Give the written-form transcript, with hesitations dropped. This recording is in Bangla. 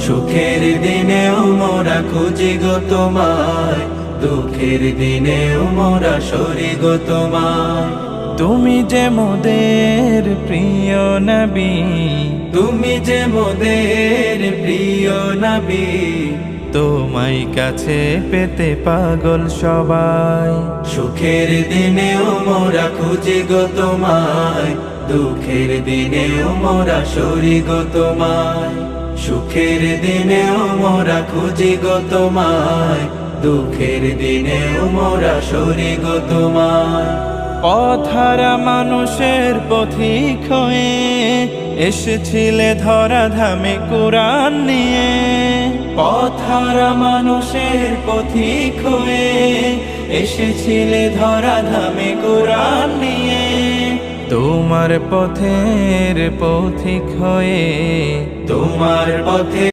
সুখের দিনেও মোরা খুঁজি গো তোমায়, দুঃখের দিনেও মোরা সরি গো তোমায়। তুমি যে মোদের প্রিয় নবী, তুমি যে মোদের প্রিয় নবী, তোমায় কাছে পেতে পাগল সবাই। সুখের দিনেও মোরা খুঁজি গো তোমায়, দুঃখের দিনেও মোরা সরি গো তোমায়। সুখের দিনেও মোরা খুঁজি গো তোমায়, দুঃখের দিনেও মোরা সরি গো তোমায়। পথহারা মানুষের পথিক হয়ে এসেছিলে ধরা ধামে কোরআন নিয়ে। পথহারা মানুষের পথিক হয়ে এসেছিলে ধরা ধামে কোরআন নিয়ে। তোমার পথের পথিক হয়ে, তোমার পথে